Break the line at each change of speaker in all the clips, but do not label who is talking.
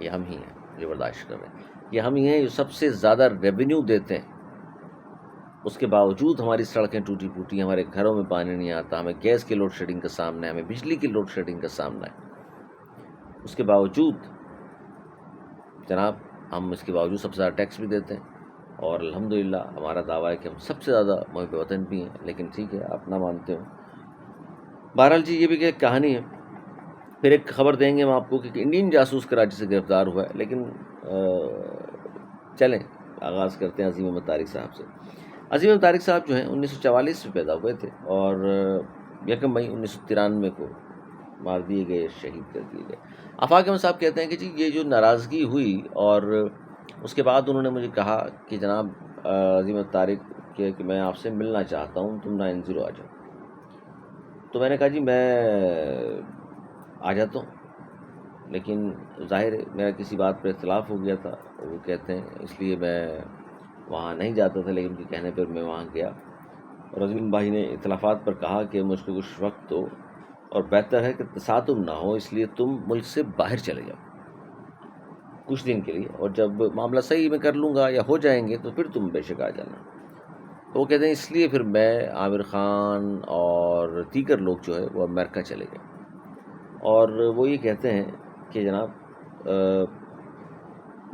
یہ ہم ہی ہیں جو برداشت کر رہے ہیں، یہ ہم ہی ہیں جو سب سے زیادہ ریونیو دیتے ہیں، اس کے باوجود ہماری سڑکیں ٹوٹی پھوٹی، ہمارے گھروں میں پانی نہیں آتا، ہمیں گیس کی لوڈ شیڈنگ کا سامنا ہے، ہمیں بجلی کی لوڈ شیڈنگ کا سامنا ہے، اس کے باوجود جناب ہم اس کے باوجود سب سے زیادہ ٹیکس بھی دیتے ہیں، اور الحمدللہ ہمارا دعویٰ ہے کہ ہم سب سے زیادہ محب وطن بھی ہیں، لیکن ٹھیک ہے آپ نہ مانتے ہو۔ بہرحال جی یہ بھی ایک کہانی ہے۔ پھر ایک خبر دیں گے ہم آپ کو کہ انڈین جاسوس کراچی سے گرفتار ہوا ہے، لیکن چلیں آغاز کرتے ہیں عظیم احمد طارق صاحب سے۔ عظیم احمد طارق صاحب جو ہیں 1944 میں پیدا ہوئے تھے، اور 1 مئی 1993 کو مار دیے گئے، شہید کر دیے گئے۔ آفاق احمد صاحب کہتے ہیں کہ جی یہ جو ناراضگی ہوئی، اور اس کے بعد انہوں نے مجھے کہا کہ جناب عظیم احمد طارق کہ میں آپ سے ملنا چاہتا ہوں، تم 90 آ جاؤ۔ تو میں نے کہا جی میں آ جاتا ہوں، لیکن ظاہر ہے میرا کسی بات پر اختلاف ہو گیا تھا، وہ کہتے ہیں اس لیے میں وہاں نہیں جاتا تھا، لیکن ان کے کہنے پر میں وہاں گیا، اور عظیم بھائی نے اختلافات پر کہا کہ مجھ کو کچھ وقت دو، اور بہتر ہے کہ تصادم نہ ہو، اس لیے تم ملک سے باہر چلے جاؤ کچھ دن کے لیے، اور جب معاملہ صحیح میں کر لوں گا یا ہو جائیں گے تو پھر تم بے شک آ جانا۔ تو وہ کہتے ہیں اس لیے پھر میں، عامر خان اور دیگر لوگ جو ہے وہ امریکہ چلے گئے، اور وہ یہ کہتے ہیں کہ جناب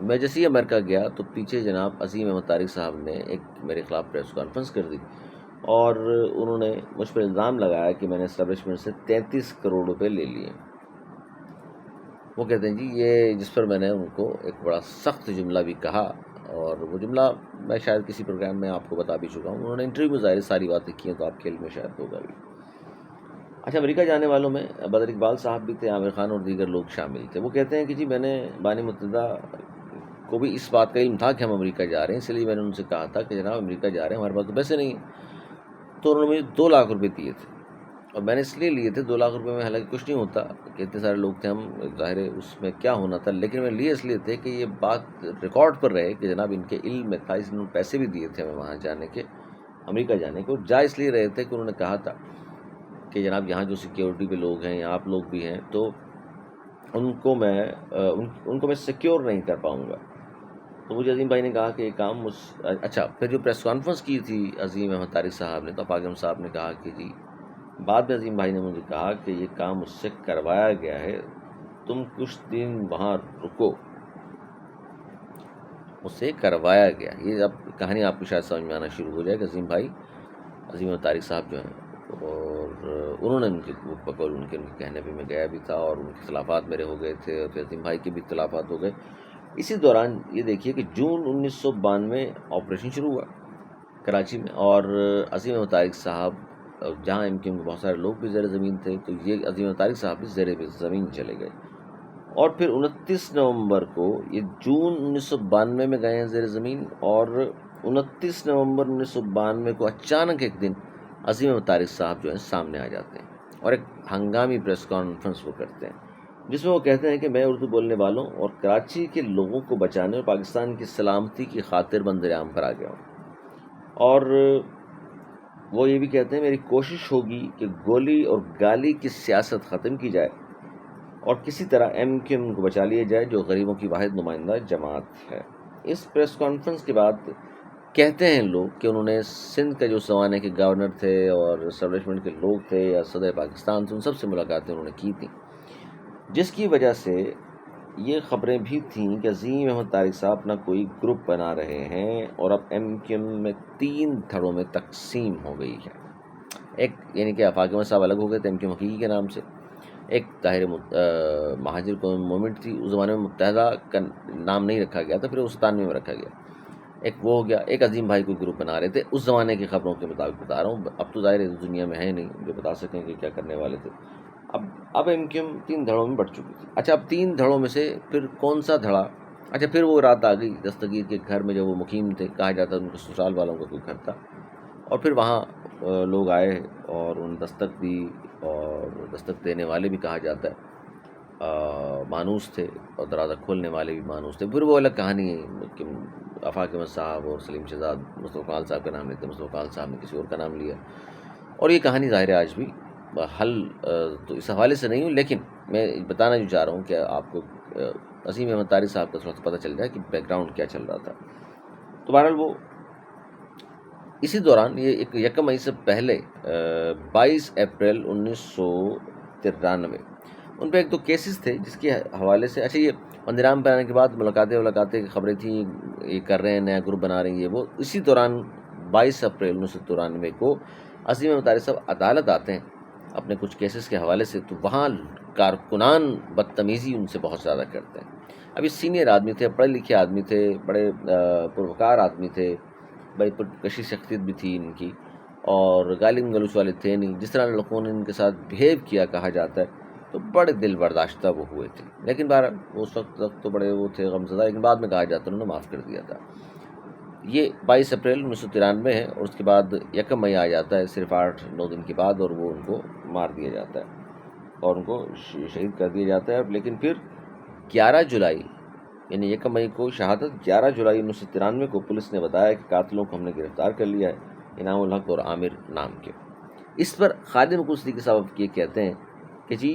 میں جیسے ہی امریکہ گیا تو پیچھے جناب عظیم احمد طارق صاحب نے ایک میرے خلاف پریس کانفرنس کر دی، اور انہوں نے مجھ پر الزام لگایا کہ میں نے اسٹیبلشمنٹ سے 33 کروڑ روپے لے لیے۔ وہ کہتے ہیں جی یہ جس پر میں نے ان کو ایک بڑا سخت جملہ بھی کہا، اور وہ جملہ میں شاید کسی پروگرام میں آپ کو بتا بھی چکا ہوں، انہوں نے انٹرویو میں ظاہر ساری باتیں کی ہیں تو آپ کے علم میں شاید ہوگا بھی۔ اچھا، امریکہ جانے والوں میں بدر اقبال صاحب بھی تھے، عامر خان اور دیگر لوگ شامل تھے۔ وہ کہتے ہیں کہ جی میں نے بانی متحدہ کو بھی اس بات کا علم تھا کہ ہم امریکہ جا رہے ہیں، اس لیے میں نے ان سے کہا تھا کہ جناب امریکہ جا رہے ہیں، ہمارے پاس تو پیسے نہیں ہیں، تو انہوں نے مجھے 2 لاکھ روپے دیے تھے، اور میں نے اس لیے لیے تھے 2 لاکھ روپے میں، حالانکہ کچھ نہیں ہوتا کہ اتنے سارے لوگ تھے، ہم ظاہر ہے اس میں کیا ہونا تھا، لیکن میں لیے اس لیے تھے کہ یہ بات ریکارڈ پر رہے کہ جناب ان کے علم میں تھا، اس نے پیسے بھی دیے تھے ہمیں وہاں جانے کے، امریکہ جانے کے، اور جا اس لیے رہے تھے کہ انہوں نے کہا تھا کہ جناب یہاں جو سیکیورٹی پہ لوگ ہیں یا آپ لوگ بھی ہیں تو ان کو میں سیکیور نہیں کر پاؤں گا۔ تو مجھے عظیم بھائی نے کہا کہ یہ کام اچھا، پھر جو پریس کانفرنس کی تھی عظیم احمد طارق صاحب نے، تو آفاق احمد صاحب نے کہا کہ جی بعد میں عظیم بھائی نے مجھے کہا کہ یہ کام مجھ سے کروایا گیا ہے، تم کچھ دن وہاں رکو، مجھ سے کروایا گیا۔ یہ اب کہانی آپ کو شاید سمجھ میں آنا شروع ہو جائے کہ عظیم بھائی عظیم احمد طارق صاحب جو ہیں، اور انہوں نے ان کے بقول ان کے کہنے پہ میں گیا بھی تھا، اور ان کے اختلافات میرے ہو گئے تھے، اور پھر عظیم بھائی کے بھی اختلافات ہو گئے۔ اسی دوران یہ دیکھیے کہ جون 1992 آپریشن شروع ہوا کراچی میں، اور عظیم احمد طارق صاحب جہاں ایم کیو ایم کے بہت سارے لوگ بھی زیر زمین تھے، تو یہ عظیم احمد طارق صاحب بھی زیر زمین چلے گئے، اور پھر 29 نومبر کو، یہ جون 1992 میں گئے ہیں زیر زمین، اور 29 نومبر 1992 کو اچانک ایک دن عظیم احمد طارق صاحب جو ہیں سامنے آ جاتے ہیں، اور ایک ہنگامی پریس کانفرنس وہ کرتے ہیں، جس میں وہ کہتے ہیں کہ میں اردو بولنے والوں اور کراچی کے لوگوں کو بچانے اور پاکستان کی سلامتی کی خاطر بندر عام پر آ گیا ہوں، اور وہ یہ بھی کہتے ہیں میری کوشش ہوگی کہ گولی اور گالی کی سیاست ختم کی جائے، اور کسی طرح ایم کیو ایم کو بچا لیا جائے جو غریبوں کی واحد نمائندہ جماعت ہے۔ اس پریس کانفرنس کے بعد کہتے ہیں لوگ کہ انہوں نے سندھ کا جو زمانے کے گورنر تھے اور اسٹیبلشمنٹ کے لوگ تھے یا صدر پاکستان تھے، ان سب سے ملاقاتیں انہوں نے کی تھیں، جس کی وجہ سے یہ خبریں بھی تھیں کہ عظیم احمد طارق صاحب اپنا کوئی گروپ بنا رہے ہیں، اور اب ایم کیو ایم میں 3 دھڑوں میں تقسیم ہو گئی ہے۔ ایک یعنی کہ آفاق احمد صاحب الگ ہو گئے تھے ایم کیو ایم حقیقی کے نام سے، ایک طاہر مہاجر قومی موومنٹ تھی، اس زمانے میں متحدہ کا نام نہیں رکھا گیا تھا، پھر وہ 97 میں رکھا گیا، ایک وہ ہو گیا، ایک عظیم بھائی کو گروپ بنا رہے تھے، اس زمانے کی خبروں کے مطابق بتا رہا ہوں، اب تو ظاہر ہے دنیا میں ہے نہیں جو بتا سکیں کہ کیا کرنے والے تھے۔ اب ایم کیو ایم 3 دھڑوں میں بٹ چکی تھی۔ اچھا، اب 3 دھڑوں میں سے پھر کون سا دھڑا، اچھا پھر وہ رات آ گئی دستگیر کے گھر میں، جو وہ مقیم تھے، کہا جاتا ان کے سسرال والوں کا کوئی گھر تھا، اور پھر وہاں لوگ آئے اور ان دستک دی، اور دستک دینے والے بھی کہا جاتا ہے مانوس تھے، اور دروازہ کھولنے والے بھی مانوس تھے۔ پھر وہ الگ کہانی ہے کہ آفاق احمد صاحب اور سلیم شہزاد مصطفیٰ کمال صاحب کا نام لیتے، مصطفیٰ کمال صاحب نے کسی اور کا نام لیا، اور یہ کہانی ظاہر ہے آج بھی حل تو اس حوالے سے نہیں ہوں، لیکن میں بتانا جو چاہ رہا ہوں کہ آپ کو عظیم احمد طارق صاحب کا تھوڑا سا پتہ چل جائے کہ بیک گراؤنڈ کیا چل رہا تھا. تو بہرحال وہ اسی دوران یہ 1 مئی سے پہلے 22 اپریل 1993 ان پہ 1-2 کیسز تھے جس کے حوالے سے اچھا یہ منی رام پہ آنے کے بعد ملاقاتیں کی خبریں تھیں، یہ کر رہے ہیں، نیا گروپ بنا رہے ہیں، یہ وہ. اسی دوران 22 اپریل 1993 کو عظیم احمد طارق صاحب عدالت آتے ہیں اپنے کچھ کیسز کے حوالے سے. تو وہاں کارکنان بدتمیزی ان سے بہت زیادہ کرتے ہیں. اب یہ سینئر آدمی تھے، پڑھے لکھے آدمی تھے، بڑے پروکار آدمی تھے، بڑی پرکشی شخصیت بھی تھی ان کی، اور گالی گلوچ والے تھے نہیں. جس طرح لوگوں نے ان کے ساتھ بہیو کیا کہا جاتا ہے تو بڑے دل برداشتہ وہ ہوئے تھے. لیکن بہرحال اس وقت تک تو بڑے وہ تھے غمزدہ، لیکن بعد میں کہا جاتا ہے انہوں نے معاف کر دیا تھا. یہ 22 اپریل 1993 ہے، اور اس کے بعد 1 مئی آ جاتا ہے صرف 8-9 دن کے بعد، اور وہ ان کو مار دیا جاتا ہے اور ان کو شہید کر دیا جاتا ہے. لیکن پھر 11 جولائی یعنی 1 مئی کو شہادت، 11 جولائی 1993 کو پولیس نے بتایا کہ قاتلوں کو ہم نے گرفتار کر لیا ہے، انعام الحق اور عامر نام کے. اس پر خالد مقبول صدیقی صاحب یہ کہتے ہیں کہ جی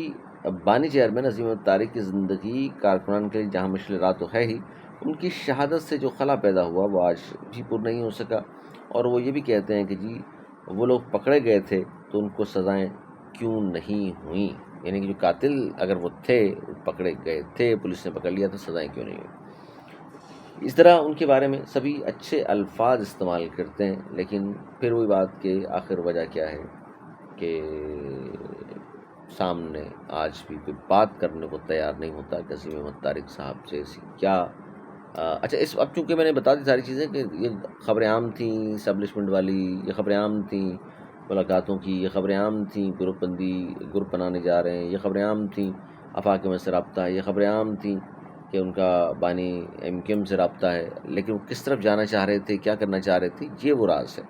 بانی چیئرمین عظیم احمد طارق کی زندگی کارکنان کے لیے جہاں مشعل راہ تو ہے ہی، ان کی شہادت سے جو خلا پیدا ہوا وہ آج بھی پر نہیں ہو سکا. اور وہ یہ بھی کہتے ہیں کہ جی وہ لوگ پکڑے گئے تھے تو ان کو سزائیں کیوں نہیں ہوئیں، یعنی کہ جو قاتل اگر وہ تھے پکڑے گئے تھے، پولیس نے پکڑ لیا تو سزائیں کیوں نہیں ہوئیں. اس طرح ان کے بارے میں سبھی اچھے الفاظ استعمال کرتے ہیں. لیکن پھر وہی بات کہ آخر وجہ کیا ہے کہ سامنے آج بھی کوئی بات کرنے کو تیار نہیں ہوتا کہ عظیم احمد طارق صاحب سے کیا. اچھا اب چونکہ میں نے بتا دی ساری چیزیں کہ یہ خبریں عام تھیں اسٹیبلشمنٹ والی، یہ خبریں عام تھیں ملاقاتوں کی، یہ خبریں عام تھیں گروپ بنانے جا رہے ہیں، یہ خبریں عام تھیں آفاق سے رابطہ ہے، یہ خبریں عام تھیں کہ ان کا بانی MQM سے رابطہ ہے. لیکن وہ کس طرف جانا چاہ رہے تھے، کیا کرنا چاہ رہے تھے، یہ وہ راز ہے.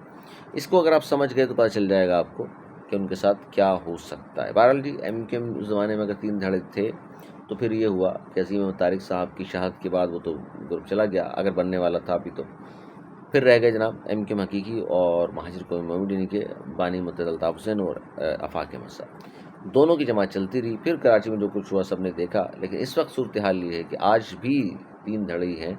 اس کو اگر آپ سمجھ گئے تو پتہ چل جائے گا آپ کو کہ ان کے ساتھ کیا ہو سکتا ہے. بہرحال جی MQM اس زمانے میں اگر 3 دھڑے تھے تو پھر یہ ہوا کہ عظیم احمد طارق صاحب کی شہادت کے بعد وہ تو گروپ چلا گیا، اگر بننے والا تھا ابھی تو. پھر رہ گئے جناب MQM حقیقی اور مہاجر قومی موومنٹ، یعنی کہ بانی متحد الطاف حسین اور آفاق صاحب، دونوں کی جماعت چلتی رہی. پھر کراچی میں جو کچھ ہوا سب نے دیکھا. لیکن اس وقت صورتحال یہ ہے کہ آج بھی 3 دھڑے ہیں،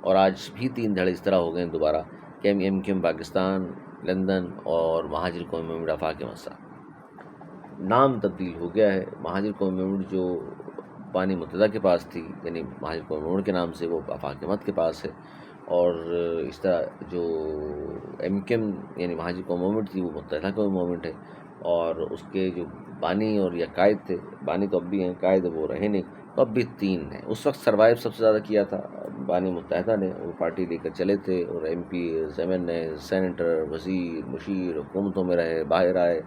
اور آج بھی 3 دھڑے اس طرح ہو گئے ہیں دوبارہ کہ MQM پاکستان، لندن اور مہاجر قومی موومنٹ آفاق صاحب. نام تبدیل ہو گیا ہے. مہاجر قومی موومنٹ جو بانی متحدہ کے پاس تھی، یعنی مہاجر قومی موومنٹ کے نام سے، وہ آفاق کے پاس ہے. اور اس طرح جو MQM یعنی مہاجر قومی موومنٹ تھی وہ متحدہ قومی موومنٹ ہے. اور اس کے جو بانی اور یا قائد تھے، بانی تو اب بھی ہیں، قائد وہ رہے نہیں، تو اب بھی 3 ہیں. اس وقت سروائیو سب سے زیادہ کیا تھا بانی متحدہ نے، وہ پارٹی لے کر چلے تھے، اور MPs MNA سینیٹر وزیر مشیر حکومتوں میں رہے، باہر آئے،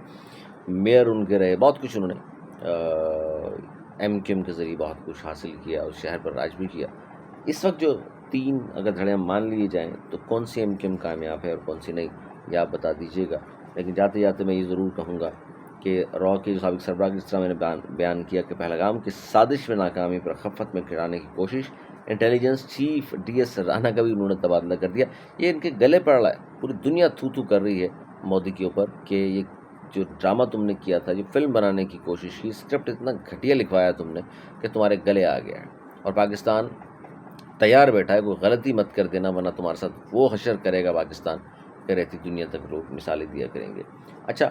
میئر ان کے رہے، بہت کچھ انہوں نے MQM کے ذریعے بہت کچھ حاصل کیا اور شہر پر راج بھی کیا. اس وقت جو 3 اگر دھڑے مان لیے جائیں تو کون سی MQM کامیاب ہے اور کون سی نہیں، یہ آپ بتا دیجیے گا. لیکن جاتے جاتے میں یہ ضرور کہوں گا کہ را کے جو سابق سربراہ، جس طرح میں نے بیان کیا کہ پہلگام کی سازش میں ناکامی پر خفت میں گرانے کی کوشش، انٹیلیجنس چیف DS رانا کا بھی انہوں نے تبادلہ کر دیا. یہ ان کے گلے پڑ رہا ہے. پوری دنیا تھو کر رہی ہے مودی کے اوپر کہ یہ جو ڈرامہ تم نے کیا تھا، جو فلم بنانے کی کوشش کی، اسکرپٹ اتنا گھٹیا لکھوایا تم نے کہ تمہارے گلے آ گیا ہے. اور پاکستان تیار بیٹھا ہے، کوئی غلطی مت کر دینا ورنہ تمہارے ساتھ وہ حشر کرے گا پاکستان کہ رہتی دنیا تک لوگ مثالیں دیا کریں گے. اچھا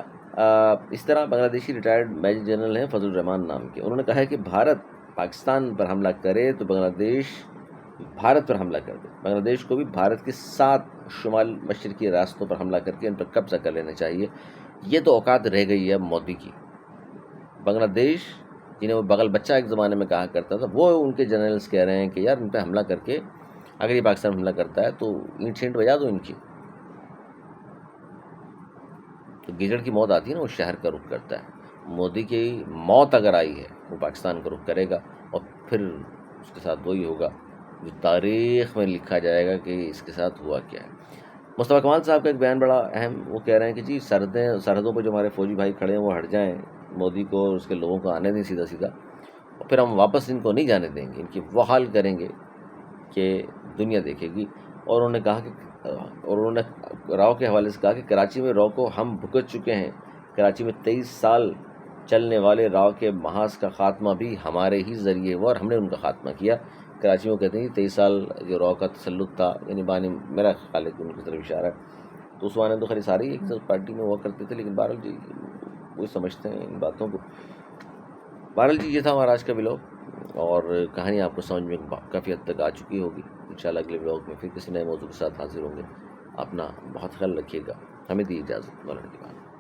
اس طرح بنگلہ دیشی ریٹائرڈ میجر جنرل ہیں فضل الرحمان نام کے، انہوں نے کہا ہے کہ بھارت پاکستان پر حملہ کرے تو بنگلہ دیش بھارت پر حملہ کر دے. بنگلہ دیش کو بھی بھارت کے 7 شمال مشرقی راستوں پر حملہ کر کے ان پر قبضہ کر لینا چاہیے. یہ تو اوقات رہ گئی ہے مودی کی. بنگلہ دیش جنہیں وہ بغل بچہ ایک زمانے میں کہا کرتا تھا، وہ ان کے جنرلز کہہ رہے ہیں کہ یار ان پہ حملہ کر کے اگر یہ پاکستان حملہ کرتا ہے تو اینٹ شینٹ بجا دو ان کی. تو گیجڑ کی موت آتی ہے نا، وہ شہر کا رخ کرتا ہے. مودی کی موت اگر آئی ہے وہ پاکستان کا رخ کرے گا، اور پھر اس کے ساتھ وہی ہوگا جو تاریخ میں لکھا جائے گا کہ اس کے ساتھ ہوا کیا ہے. مصطفیٰ کمال صاحب کا ایک بیان بڑا اہم، وہ کہہ رہے ہیں کہ جی سرحدوں پہ جو ہمارے فوجی بھائی کھڑے ہیں وہ ہٹ جائیں، مودی کو اور اس کے لوگوں کو آنے دیں سیدھا سیدھا، اور پھر ہم واپس ان کو نہیں جانے دیں گے، ان کی وہ حال کریں گے کہ دنیا دیکھے گی. اور انہوں نے کہا کہ انہوں نے راؤ کے حوالے سے کہا کہ کراچی میں راؤ کو ہم بھگت چکے ہیں. کراچی میں 23 سال چلنے والے راؤ کے محاذ کا خاتمہ بھی ہمارے ہی ذریعے ہوا اور ہم نے ان کا خاتمہ کیا. کراچی میں کہتے ہیں 23 سال جو راؤ کا تسلط تھا، یعنی بانی میرا خیال ہے کہ ان کی طرف اشارہ ہے. تو اس زمانے تو خیر سارے ایک پارٹی میں ہوا کرتے تھے، لیکن بہرحال جی وہی سمجھتے ہیں ان باتوں کو. بہرحال جی یہ تھا ہمارا آج کا ولاگ، اور کہانی آپ کو سمجھ میں کافی حد تک آ چکی ہوگی. انشاءاللہ اگلے ولاگ میں پھر کسی نئے موضوع کے ساتھ حاضر ہوں گے. اپنا بہت خیال رکھیے گا. ہمیں دی اجازت، مولانا کی بات.